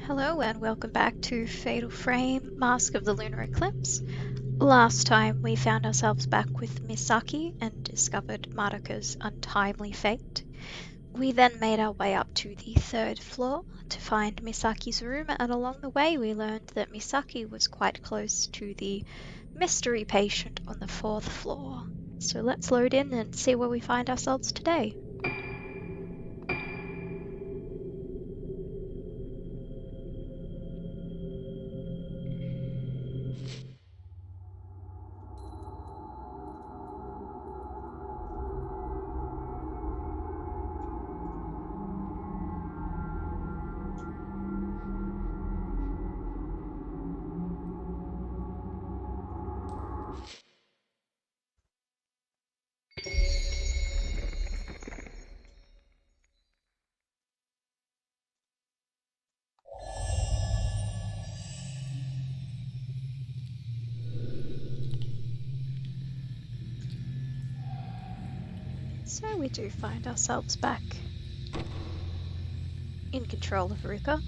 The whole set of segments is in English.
Hello and welcome back to Fatal Frame, Mask of the Lunar Eclipse. Last time we found ourselves back with Misaki and discovered Madoka's untimely fate. We then made our way up to the third floor to find Misaki's room, and along the way we learned that Misaki was quite close to the mystery patient on the fourth floor. So let's load in and see where we find ourselves today. So we do find ourselves back in control of Ruka.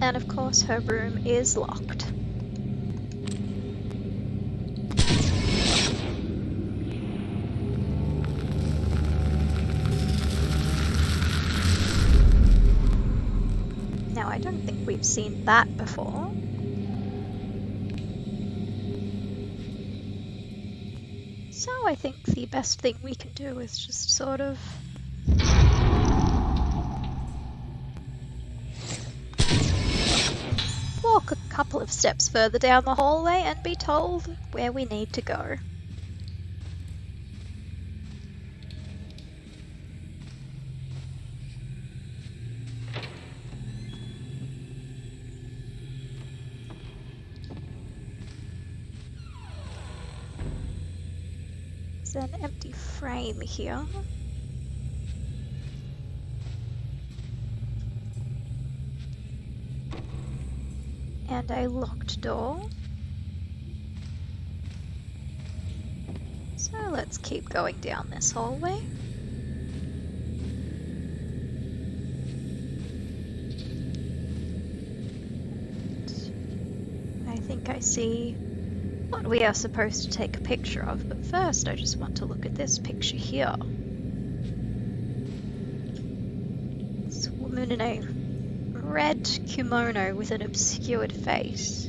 And of course her room is locked. Now I don't think we've seen that before. So I think the best thing we can do is just sort of walk a couple of steps further down the hallway and be told where we need to go. There's an empty frame here. And a locked door. So let's keep going down this hallway. I think I see what we are supposed to take a picture of, but first I just want to look at this picture here. This woman in a red kimono with an obscured face.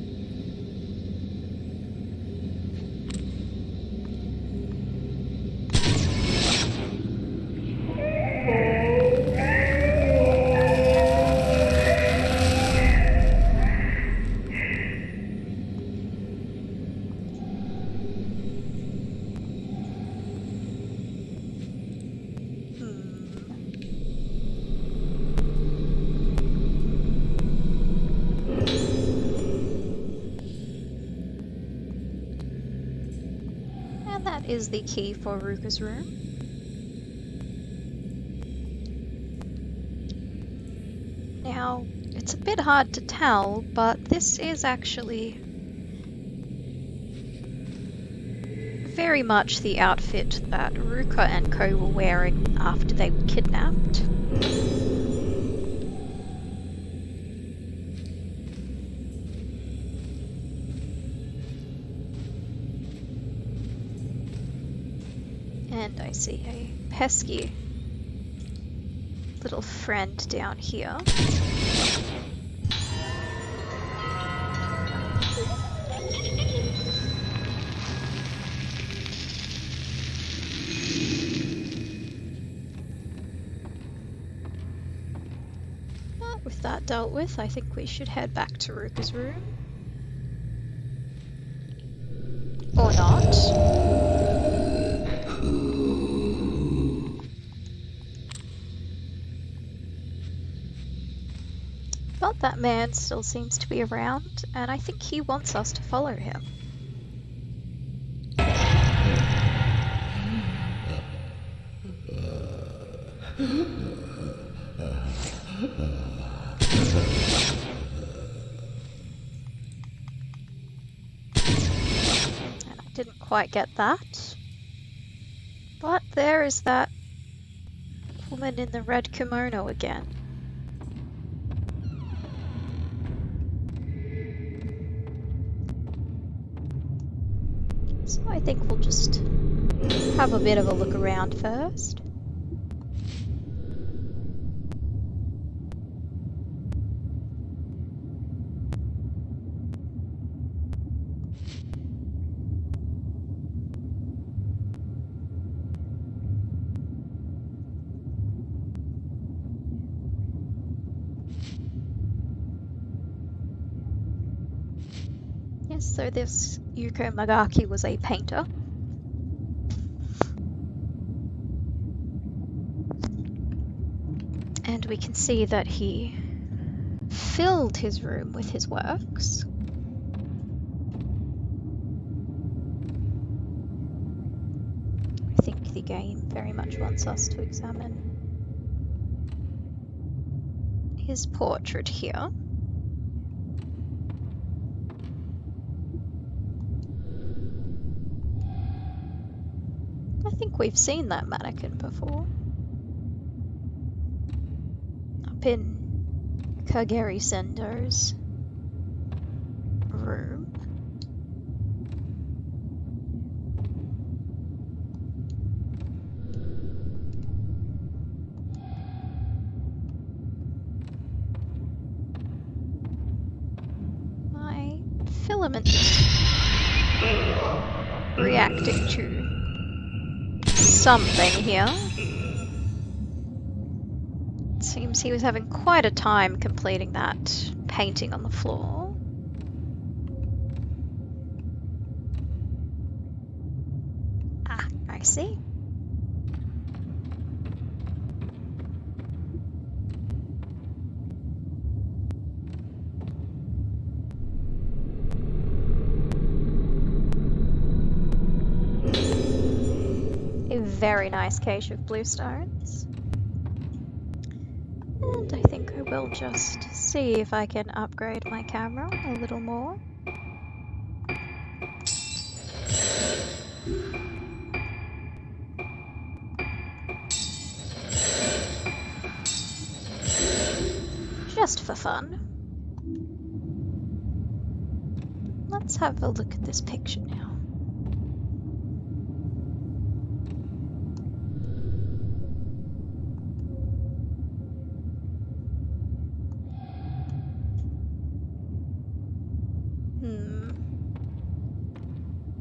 That is the key for Ruka's room. Now, it's a bit hard to tell, but this is actually very much the outfit that Ruka and Ko were wearing after they were kidnapped. And I see a pesky little friend down here. But with that dealt with, I think we should head back to Ruka's room. Or not. But that man still seems to be around, and I think he wants us to follow him. And I didn't quite get that. But there is that woman in the red kimono again. So I think we'll just have a bit of a look around first. Yes, so this Yuko Magaki was a painter. And we can see that he filled his room with his works. I think the game very much wants us to examine his portrait here. I think we've seen that mannequin before. Up in Kageri Sendo's room. My filament reacting to something here. It seems he was having quite a time completing that painting on the floor. Ah, I see. A very nice cache of blue stones. And I think I will just see if I can upgrade my camera a little more. Just for fun. Let's have a look at this picture now.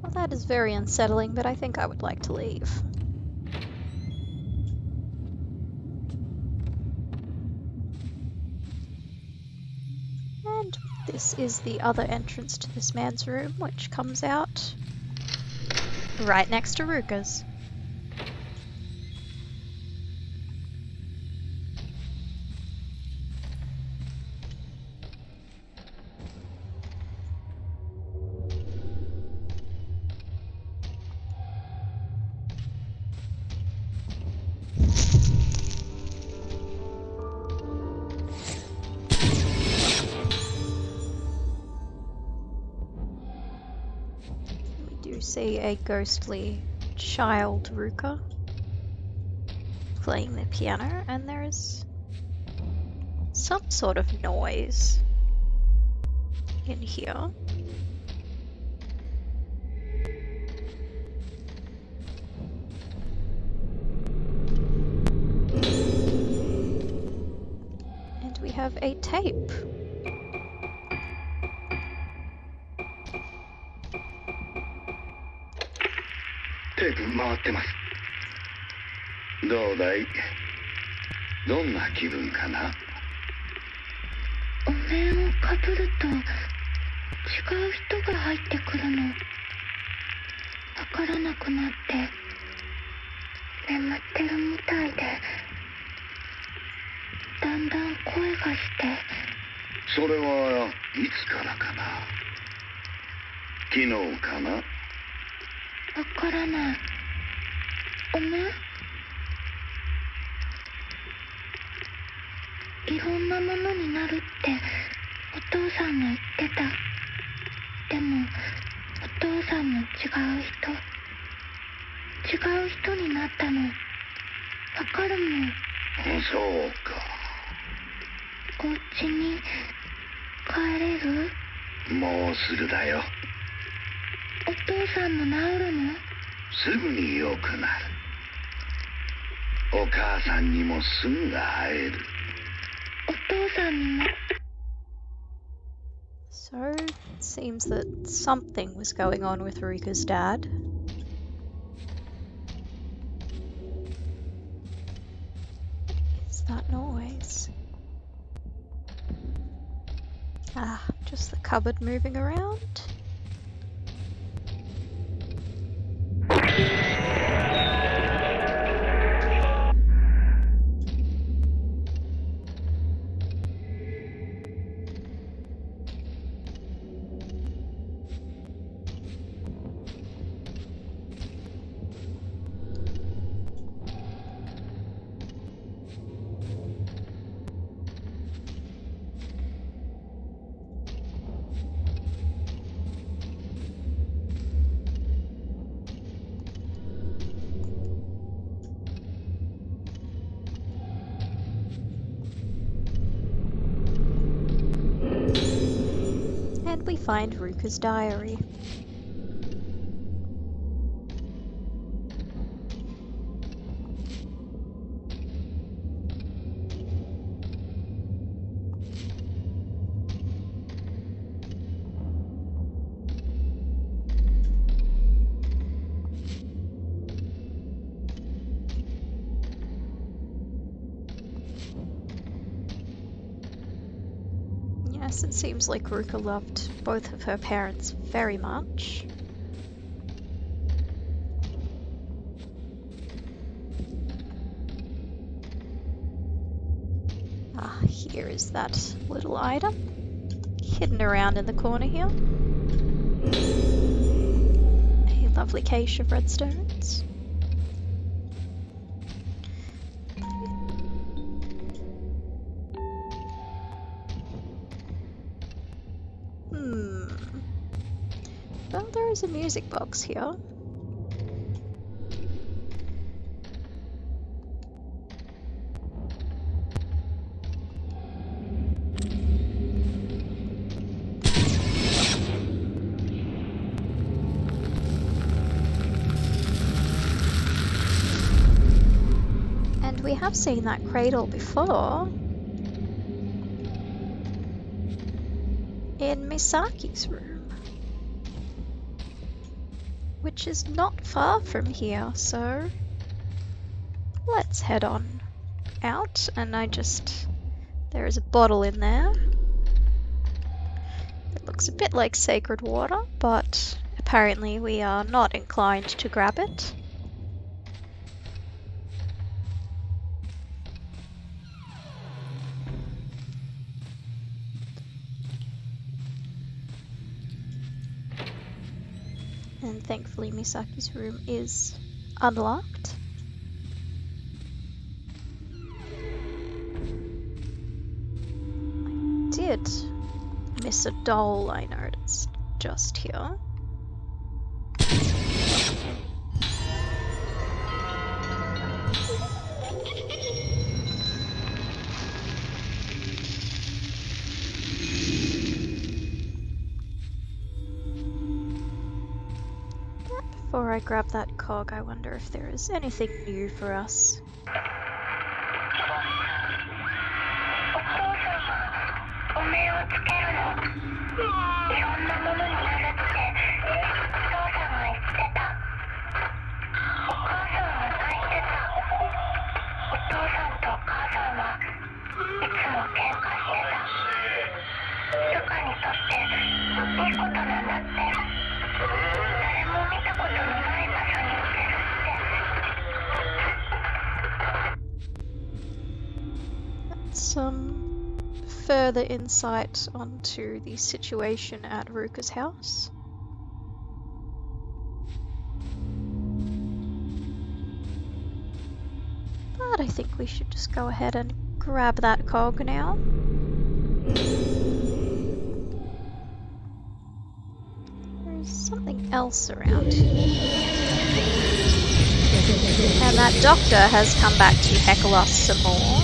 Well, that is very unsettling, but I think I would like to leave. And this is the other entrance to this man's room, which comes out right next to Ruka's. See a ghostly child Ruka playing the piano, and there is some sort of noise in here. And we have a tape.テープ回ってます。どうだい？どんな気分かな？お面をかぶると違う人が入ってくるの。わからなくなって眠ってるみたいで、だんだん声がして。それはいつからかな？昨日かな？わからない。お面？いろんなものになるってお父さんが言ってた。でもお父さんも違う人になったの。わかるもん。そうか。お家に帰れる？もうすぐだよ。おお父さんも治るの？すぐに良くなる。お母さんにもすぐ会える。お父さんにも。 So, it seems that something was going on with Ruka's dad. Is that noise? Ah, just the cupboard moving around. And we find Ruka's diary. Yes, it seems like Ruka loved both of her parents very much. Ah, here is that little item hidden around in the corner here. A lovely cache of redstones. Well, there is a music box here. And we have seen that cradle before. In Misaki's room. Which is not far from here, so let's head on out. And there is a bottle in there. It looks a bit like sacred water, but apparently we are not inclined to grab it. And thankfully Misaki's room is unlocked. I did miss a doll, I noticed, just here. Before I grab that cog, I wonder if there is anything new for us. Some further insight onto the situation at Ruka's house. But I think we should just go ahead and grab that cog now. There's something else around here. And that doctor has come back to heckle us some more.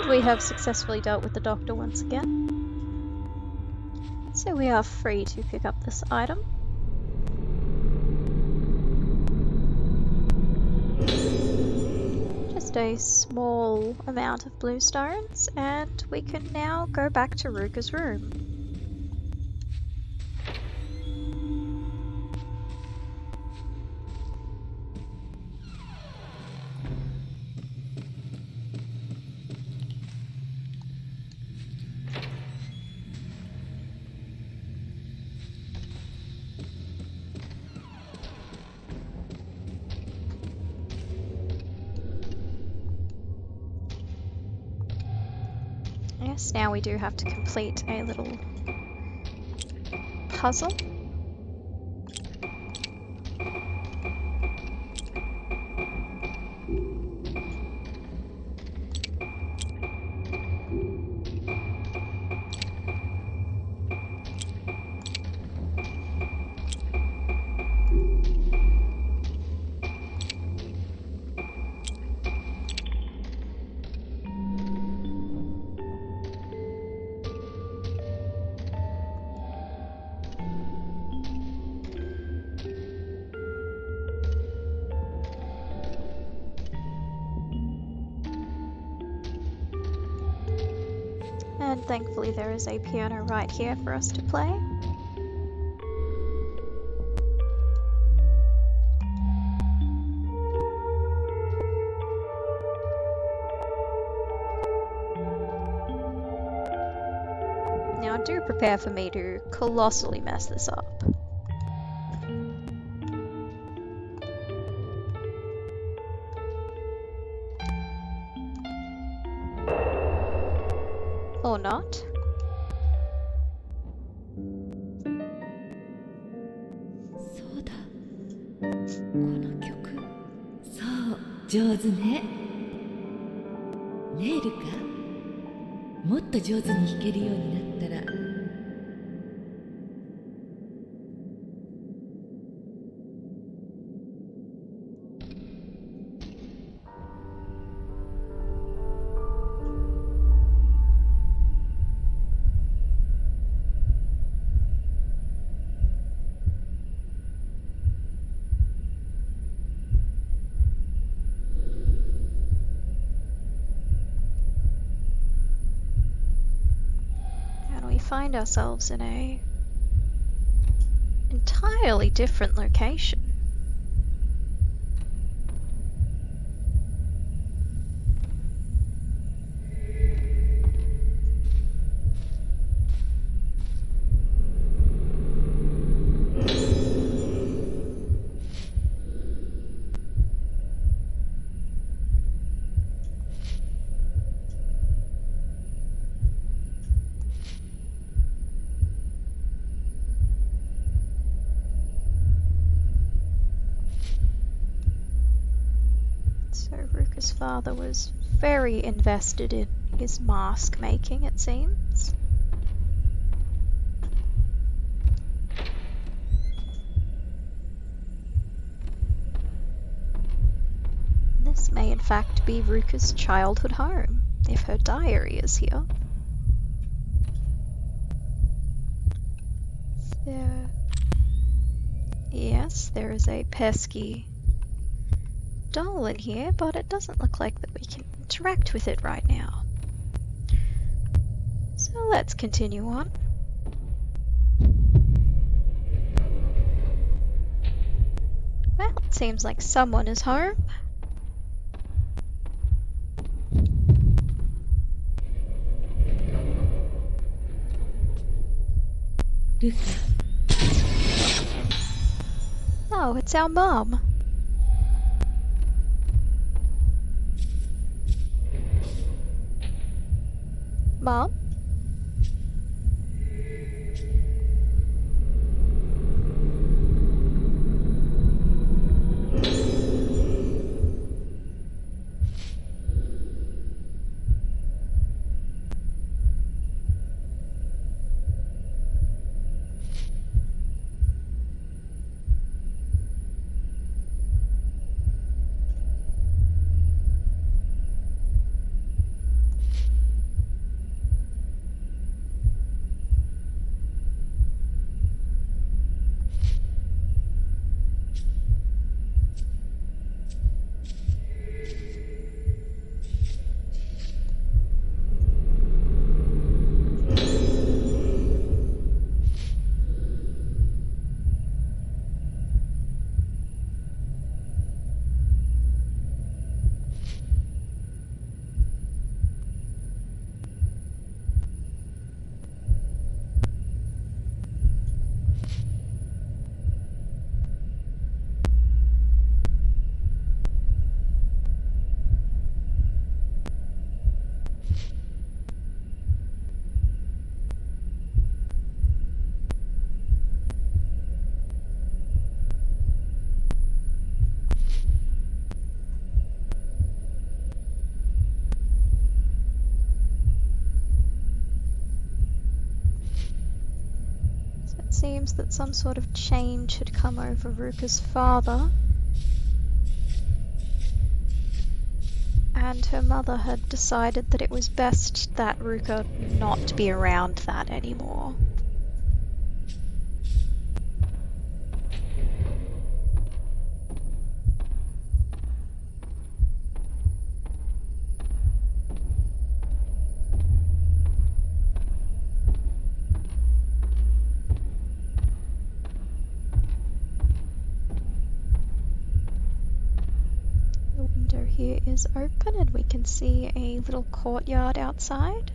we have successfully dealt with the doctor once again. So we are free to pick up this item. Just a small amount of blue stones, and we can now go back to Ruka's room. Yes, now we do have to complete a little puzzle. And thankfully there is a piano right here for us to play. Now do prepare for me to colossally mess this up. Or not.そうだ。この曲。そう、上手ね。ねえルカ、もっと上手に弾けるようになったら。We find ourselves in a entirely different location. Ruka's father was very invested in his mask making, it seems. This may in fact be Ruka's childhood home, if her diary is here. Yes, there is a pesky doll in here, but it doesn't look like that we can interact with it right now. So let's continue on. Well, it seems like someone is home. Luka. Oh, it's our mom. Mom? Seems that some sort of change had come over Ruka's father, and her mother had decided that it was best that Ruka not be around that anymore. The window here is open and we can see a little courtyard outside.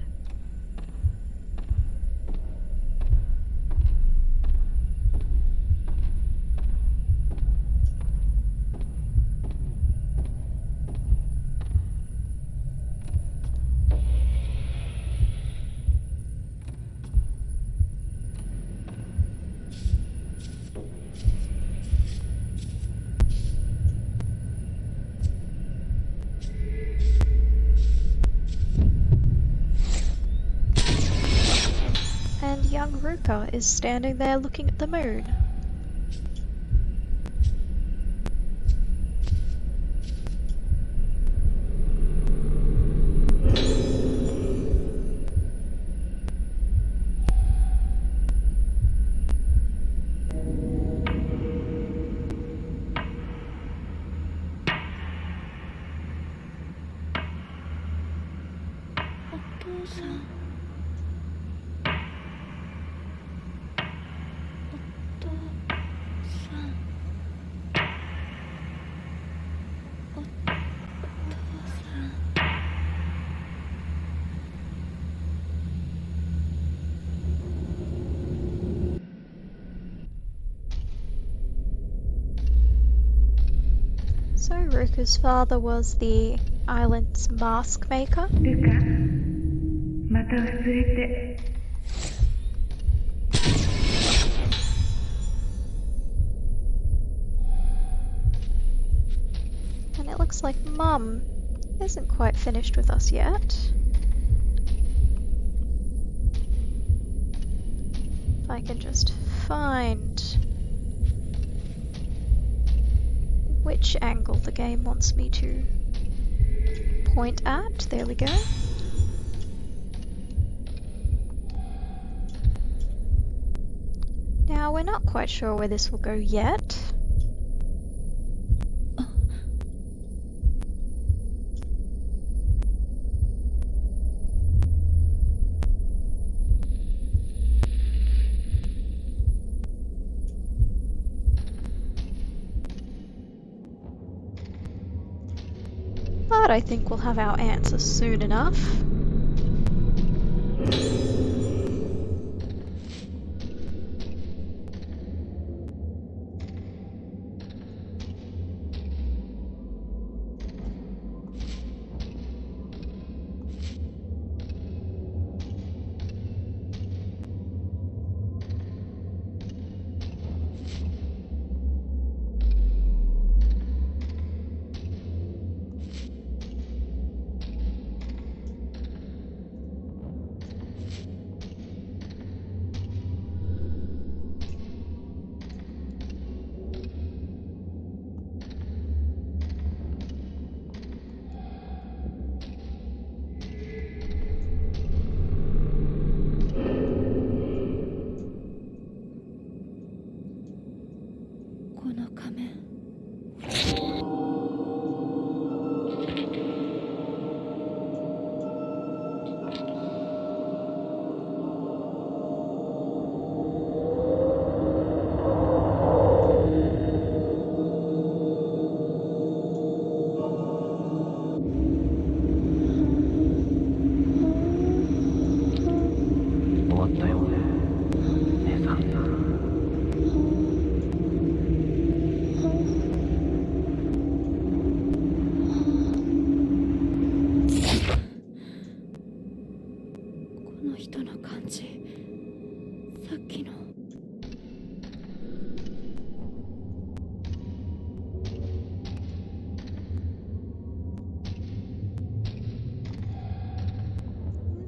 And young Ruka is standing there looking at the moon. So Ruka's father was the island's mask maker. ルカ、また忘れて。And it looks like Mum isn't quite finished with us yet. If I can just find which angle the game wants me to point at. There we go. Now we're not quite sure where this will go yet. But I think we'll have our answer soon enough.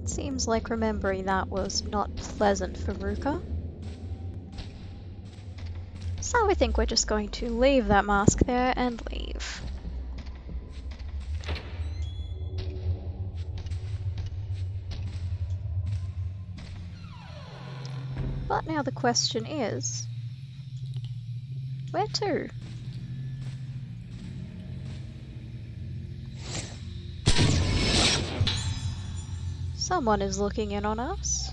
Seems like remembering that was not pleasant for Ruka. So I think we're just going to leave that mask there and leave. But now the question is, where to? Someone is looking in on us.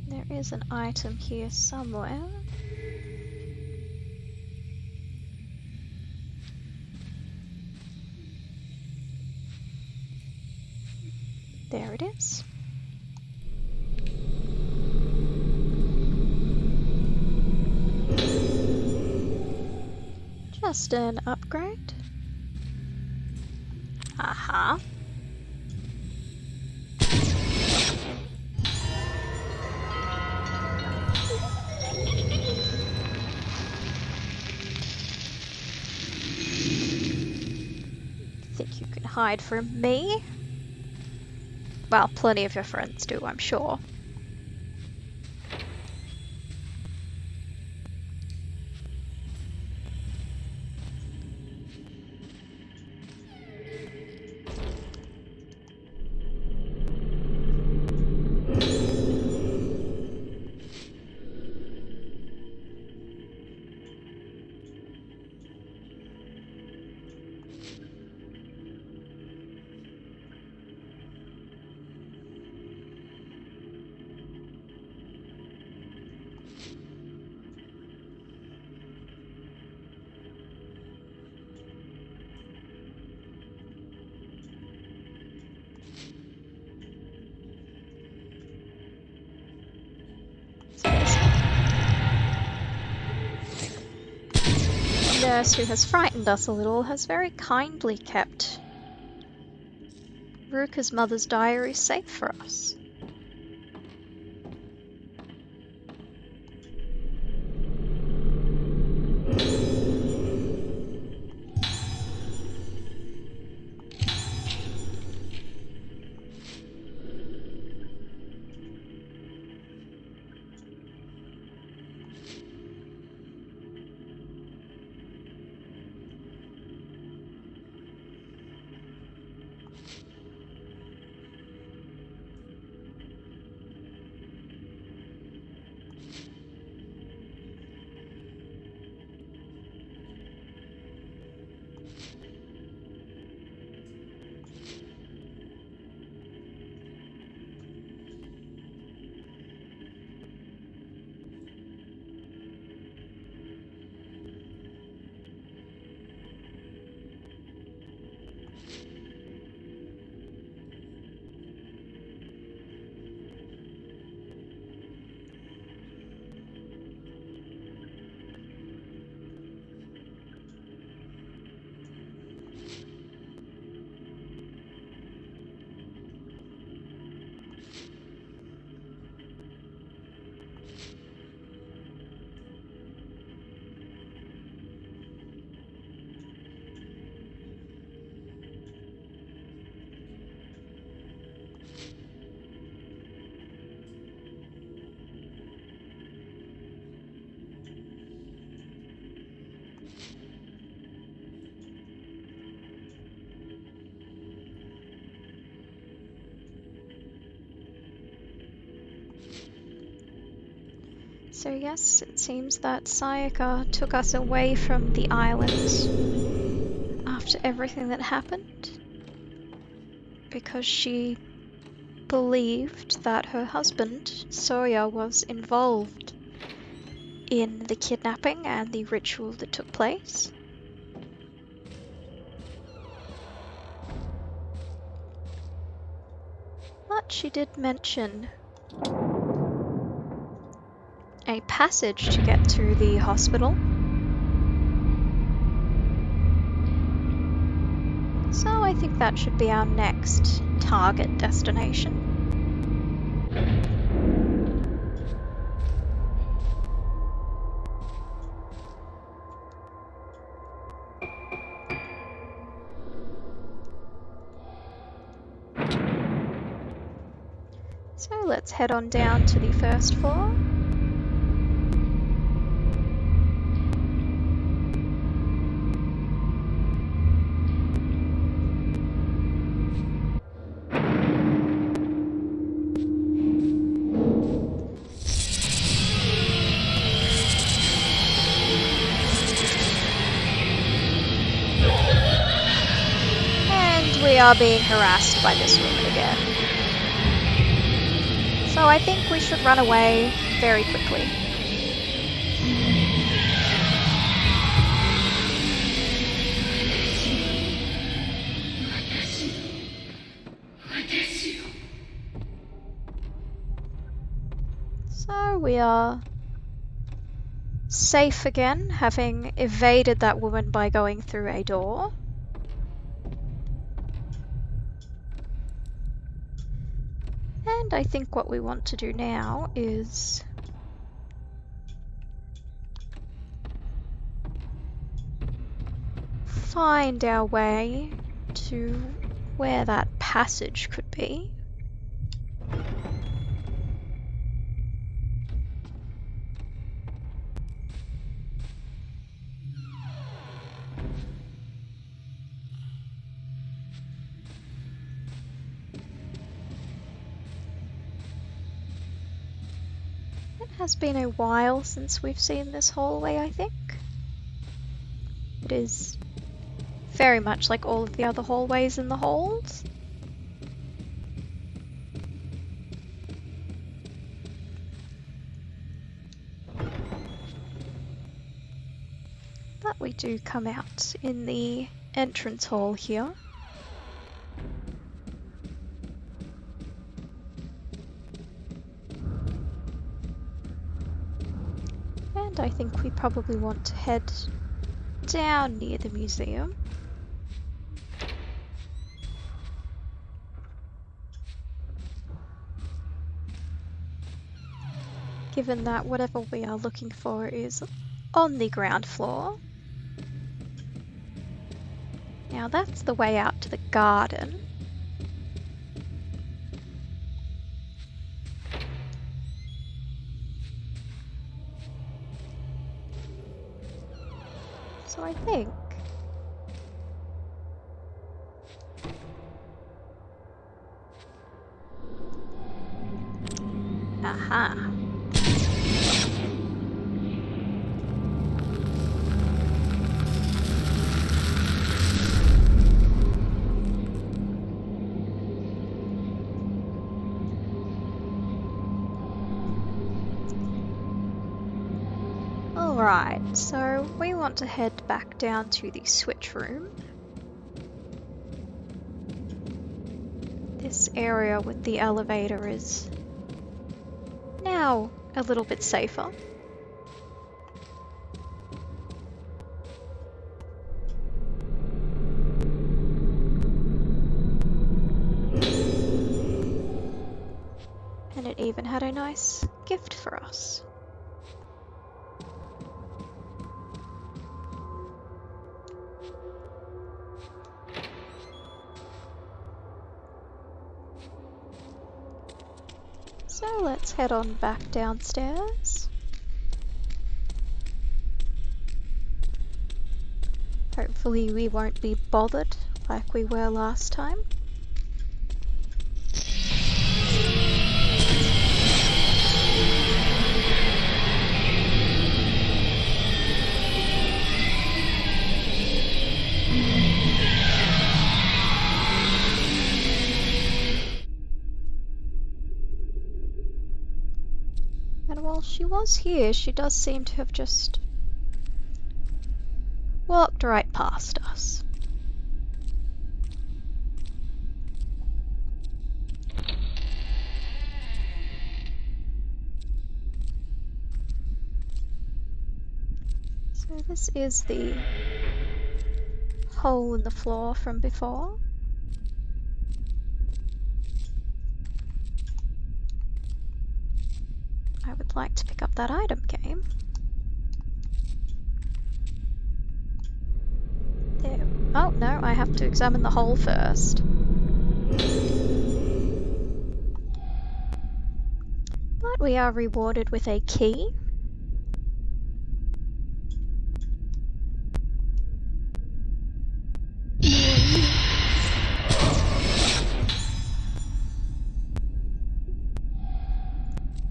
There is an item here somewhere. There it is. Just an upgrade. Aha. Think you can hide from me? Well, plenty of your friends do, I'm sure. The nurse who has frightened us a little has very kindly kept Ruka's mother's diary safe for us. So yes, it seems that Sayaka took us away from the island after everything that happened because she believed that her husband, Soya, was involved in the kidnapping and the ritual that took place. But she did mention a passage to get to the hospital. So I think that should be our next target destination. So let's head on down to the first floor. And we are being harassed by this woman again. So I think we should run away very quickly. So we are safe again, having evaded that woman by going through a door. And I think what we want to do now is find our way to where that passage could be. It has been a while since we've seen this hallway, I think. It is very much like all of the other hallways in the halls. But we do come out in the entrance hall here. And I think we probably want to head down near the museum. Given that whatever we are looking for is on the ground floor. Now that's the way out to the garden. So I think aha. Alright, so we want to head back down to the switch room. This area with the elevator is now a little bit safer. And it even had a nice gift for us. So let's head on back downstairs. Hopefully we won't be bothered like we were last time. And while she was here, she does seem to have just walked right past us. So this is the hole in the floor from before. I would like to pick up that item, game. There. Oh, no, I have to examine the hole first. we are rewarded with a key.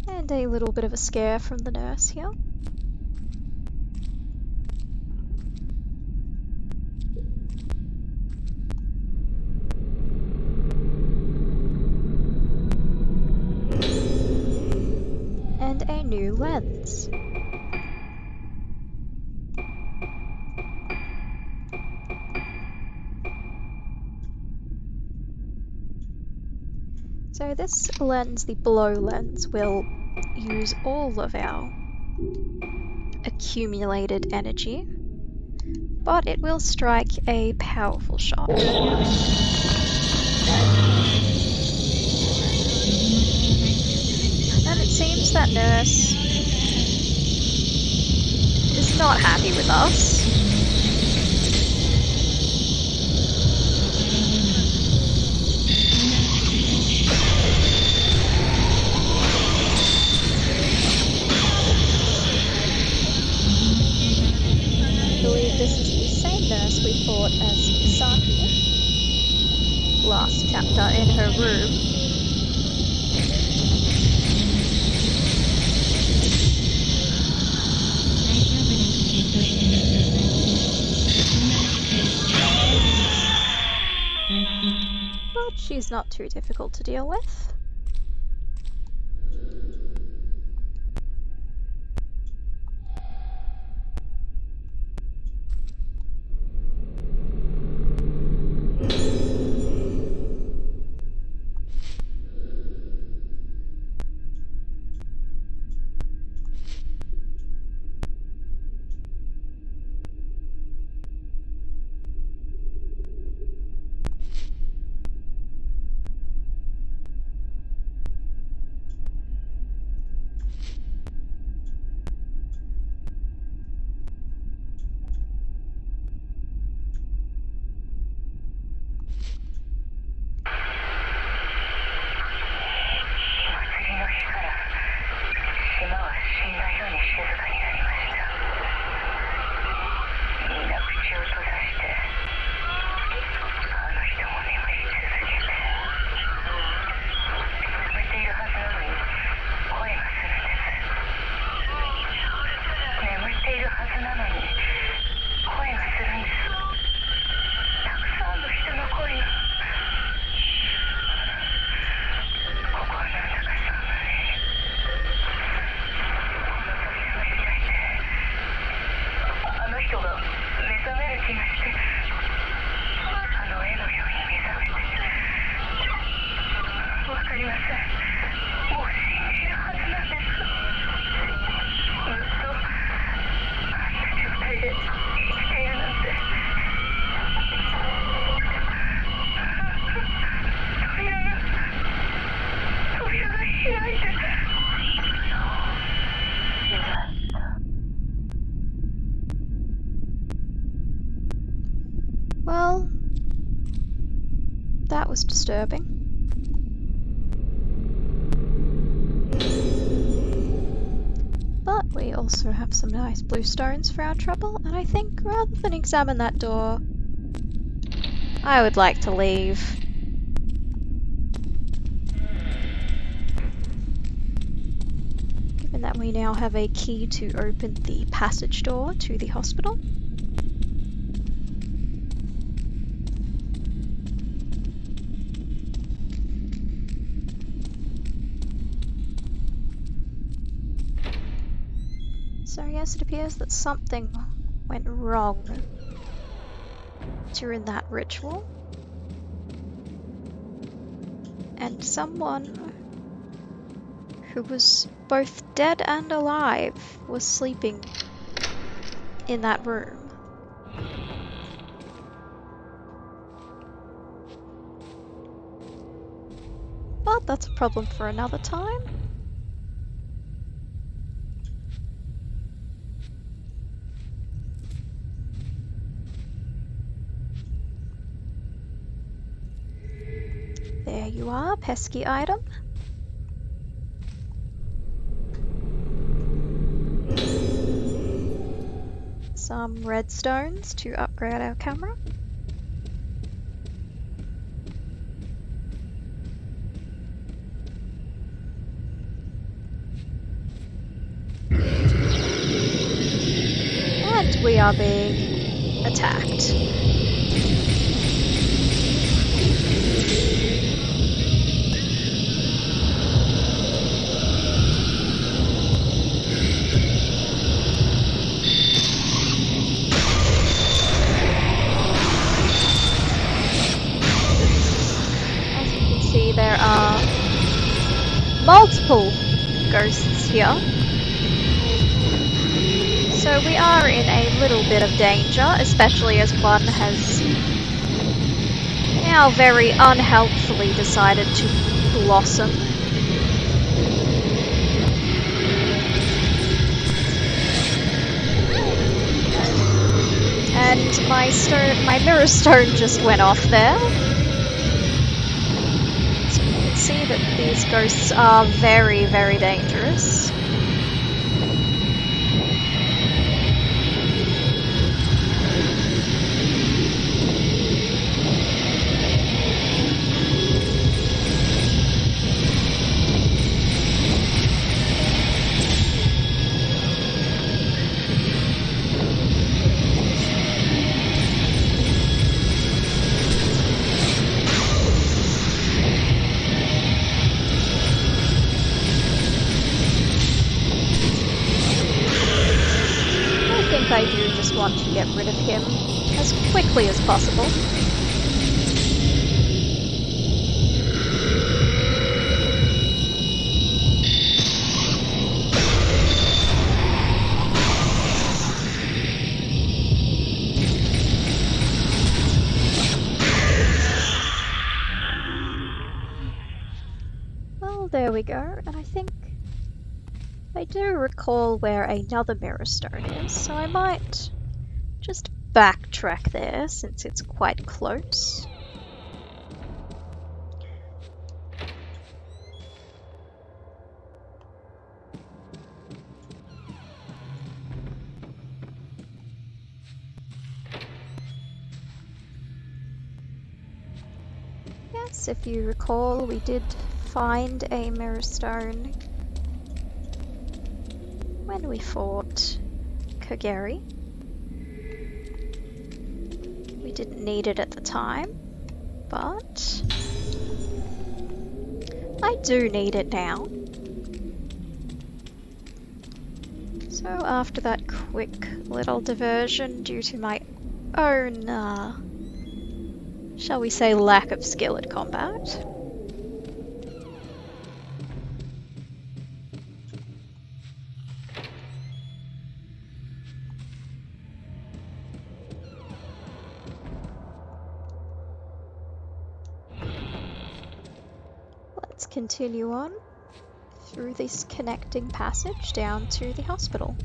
And a little bit of a scare from the nurse here. And a new lens. So this lens, the blow lens, will use all of our accumulated energy, but it will strike a powerful shot. And it seems that nurse is not happy with us. I believe this is the same nurse we fought as Misaki last chapter in her room. But she's not too difficult to deal with. Well, that was disturbing. But we also have some nice blue stones for our trouble, and I think rather than examine that door, I would like to leave. Given that we now have a key to open the passage door to the hospital. So yes, it appears that something went wrong during that ritual. And someone who was both dead and alive was sleeping in that room. But that's a problem for another time. There you are, pesky item. some redstones to upgrade our camera. And we are being attacked. There are multiple ghosts here, so we are in a little bit of danger, especially as one has now very unhelpfully decided to blossom. And my mirror stone just went off there. See that these ghosts are very, very dangerous. I do just want to get rid of him as quickly as possible. Well, there we go, and I think I do recall where another mirror stone is, so I might just backtrack there since it's quite close. Yes, if you recall, we did find a mirror stone when we fought Kogeri. We didn't need it at the time, but I do need it now. So after that quick little diversion due to my own, shall we say, lack of skill at combat, let's continue on through this connecting passage down to the hospital.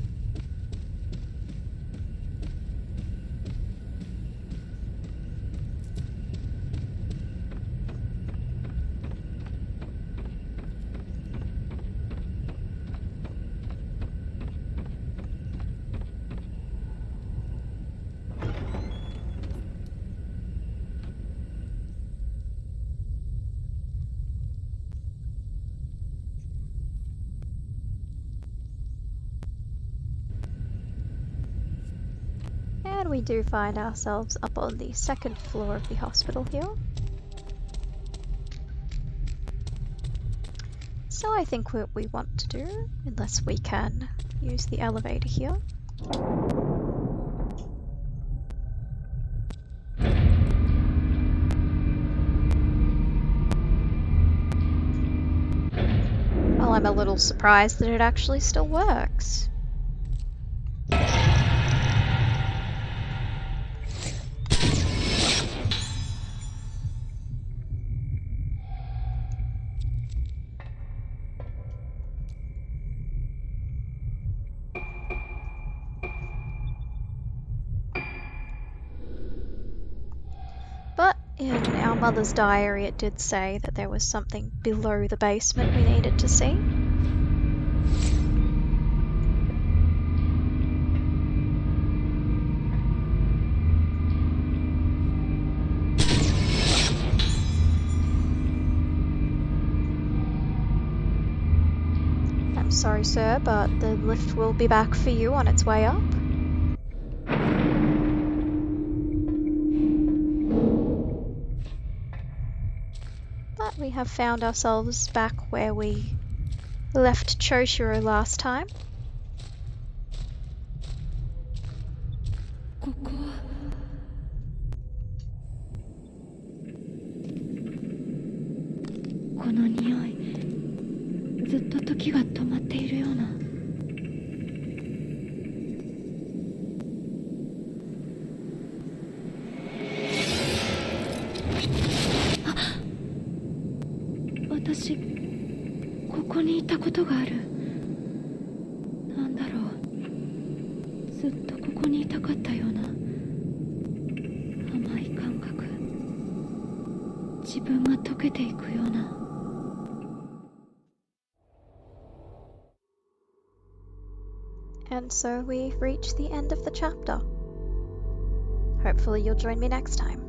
And we do find ourselves up on the second floor of the hospital here. So I think what we want to do, unless we can use the elevator here, well, I'm a little surprised that it actually still works. But in our mother's diary it did say that there was something below the basement we needed to see. sorry, sir, but the lift will be back for you on its way up. But we have found ourselves back where we left Choshiro last time. ここはこの匂いずっと時が止まっているような私ここにいたことがあるなんだろうずっとここにいたかったような甘い感覚自分が溶けていくような And so we reach the end of the chapter. Hopefully you'll join me next time.